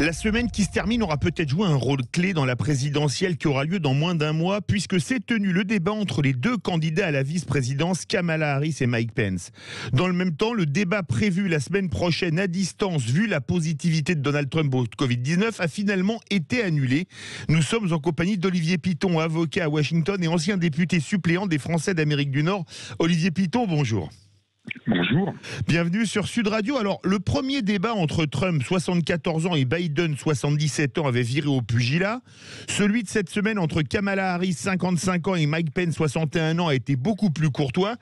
La semaine qui se termine aura peut-être joué un rôle clé dans la présidentielle qui aura lieu dans moins d'un mois, puisque s'est tenu le débat entre les deux candidats à la vice-présidence, Kamala Harris et Mike Pence. Dans le même temps, le débat prévu la semaine prochaine à distance, vu la positivité de Donald Trump au Covid-19, a finalement été annulé. Nous sommes en compagnie d'Olivier Piton, avocat à Washington et ancien député suppléant des Français d'Amérique du Nord. Olivier Piton, bonjour. Bonjour. Bienvenue sur Sud Radio. Alors, le premier débat entre Trump, 74 ans, et Biden, 77 ans, avait viré au pugilat. Celui de cette semaine entre Kamala Harris, 55 ans, et Mike Pence, 61 ans, a été beaucoup plus courtois.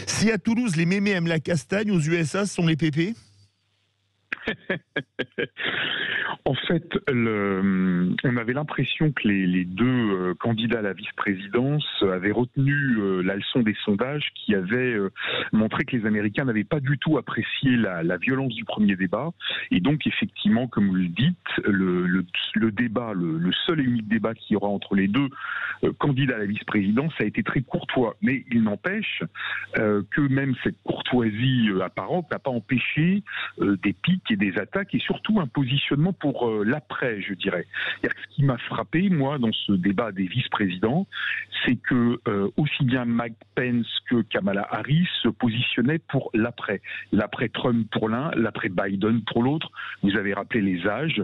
Si à Toulouse, les mémés aiment la castagne, aux USA, ce sont les pépés? En fait, on avait l'impression que les deux candidats à la vice-présidence avaient retenu la leçon des sondages qui avaient montré que les Américains n'avaient pas du tout apprécié la violence du premier débat. Et donc, effectivement, comme vous le dites, le débat, le seul et unique débat qu'il y aura entre les deux candidats à la vice-présidence a été très courtois. Mais il n'empêche que même cette courtoisie apparente n'a pas empêché des pics et des attaques et surtout un positionnement pour l'après, je dirais. Ce qui m'a frappé, moi, dans ce débat des vice-présidents, c'est que aussi bien Mike Pence que Kamala Harris se positionnaient pour l'après. L'après Trump pour l'un, l'après Biden pour l'autre. Vous avez rappelé les âges.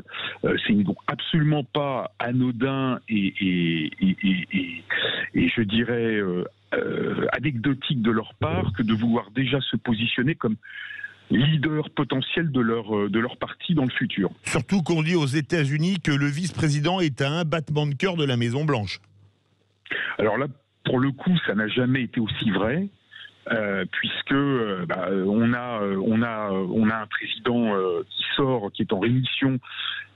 C'est donc absolument pas anodin et je dirais anecdotique de leur part que de vouloir déjà se positionner comme leader potentiel de leur parti dans le futur. Surtout qu'on dit aux États-Unis que le vice-président est à un battement de cœur de la Maison-Blanche. Alors là, pour le coup, ça n'a jamais été aussi vrai. Puisque on a un président qui est en rémission,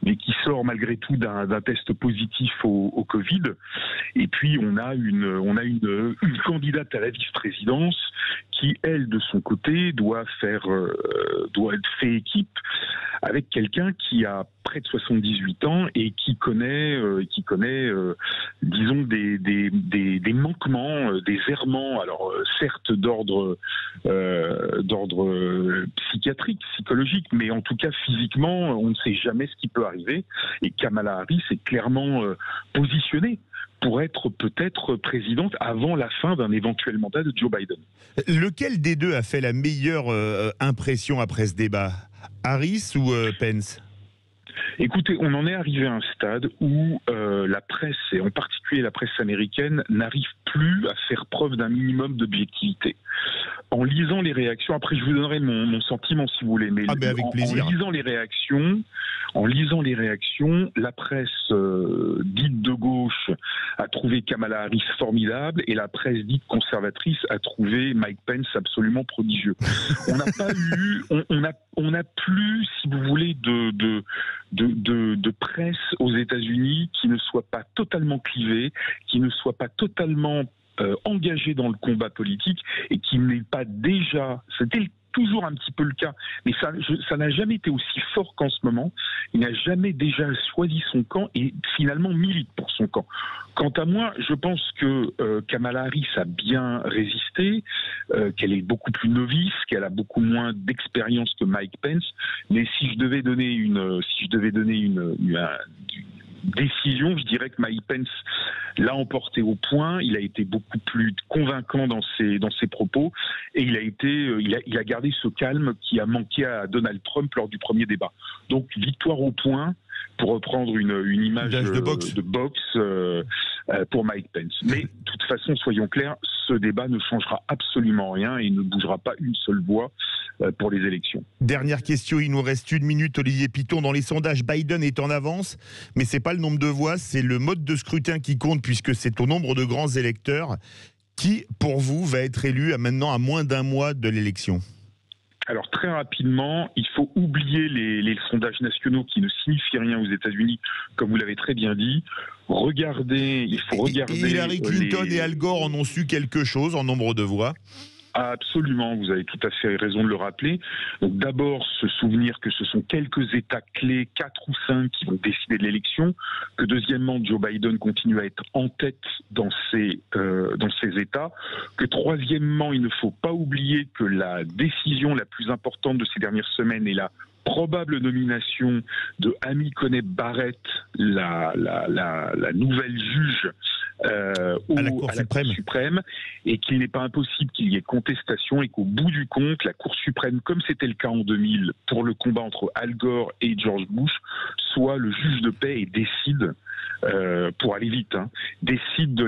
mais qui sort malgré tout d'un test positif au Covid. Et puis on a une candidate à la vice-présidence qui, elle, de son côté, doit faire équipe avec quelqu'un qui a près de 78 ans et qui connaît disons des manquements, des errements, alors certes d'ordre psychiatrique, psychologique, mais en tout cas physiquement, on ne sait jamais ce qui peut arriver. Et Kamala Harris est clairement positionnée pour être peut-être présidente avant la fin d'un éventuel mandat de Joe Biden. Lequel des deux a fait la meilleure impression après ce débat, Harris ou Pence? Écoutez, on en est arrivé à un stade où la presse, et en particulier la presse américaine, n'arrive plus à faire preuve d'un minimum d'objectivité. En lisant les réactions, après je vous donnerai mon sentiment si vous voulez, mais avec plaisir. En lisant les réactions, la presse dite de gauche a trouvé Kamala Harris formidable et la presse dite conservatrice a trouvé Mike Pence absolument prodigieux. On n'a pas eu, on n'a plus, si vous voulez, de presse aux États-Unis qui ne soit pas totalement clivée, qui ne soit pas totalement engagée dans le combat politique et qui n'est pas déjà, c'était toujours un petit peu le cas, mais ça n'a jamais été aussi fort qu'en ce moment. Il n'a jamais déjà choisi son camp et finalement milite pour son camp. Quant à moi, je pense que Kamala Harris a bien résisté, qu'elle est beaucoup plus novice, qu'elle a beaucoup moins d'expérience que Mike Pence. Mais si je devais donner une décision, je dirais que Mike Pence l'a emporté au point. Il a été beaucoup plus convaincant dans ses propos et il a gardé ce calme qui a manqué à Donald Trump lors du premier débat. Donc victoire au point, pour reprendre une image de boxe pour Mike Pence. Mais de toute façon, soyons clairs, ce débat ne changera absolument rien et ne bougera pas une seule voix pour les élections. Dernière question, il nous reste 1 minute, Olivier Piton. Dans les sondages, Biden est en avance, mais ce n'est pas le nombre de voix, c'est le mode de scrutin qui compte, puisque c'est au nombre de grands électeurs. Qui, pour vous, va être élu maintenant à moins d'un mois de l'élection ? Alors très rapidement, il faut oublier les sondages nationaux qui ne signifient rien aux États-Unis, comme vous l'avez très bien dit. Il faut regarder. Hillary Clinton et Al Gore en ont su quelque chose en nombre de voix. Absolument, vous avez tout à fait raison de le rappeler. Donc d'abord, se souvenir que ce sont quelques États clés, 4 ou 5, qui vont décider de l'élection, que deuxièmement, Joe Biden continue à être en tête dans ces États, que troisièmement, il ne faut pas oublier que la décision la plus importante de ces dernières semaines est la probable nomination de Amy Coney Barrett, la nouvelle juge à la Cour suprême, et qu'il n'est pas impossible qu'il y ait contestation et qu'au bout du compte, la Cour suprême, comme c'était le cas en 2000 pour le combat entre Al Gore et George Bush, soit le juge de paix et décide, pour aller vite, décide du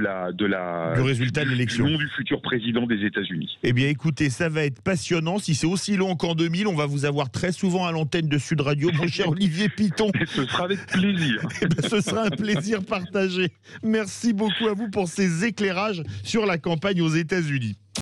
résultat de l'élection, du futur président des États-Unis. Eh bien écoutez, ça va être passionnant. Si c'est aussi long qu'en 2000, on va vous avoir très souvent à l'antenne de Sud Radio, mon cher Olivier Piton. Et ce sera avec plaisir. Ce sera un plaisir partagé. Merci beaucoup à vous pour ces éclairages sur la campagne aux États-Unis.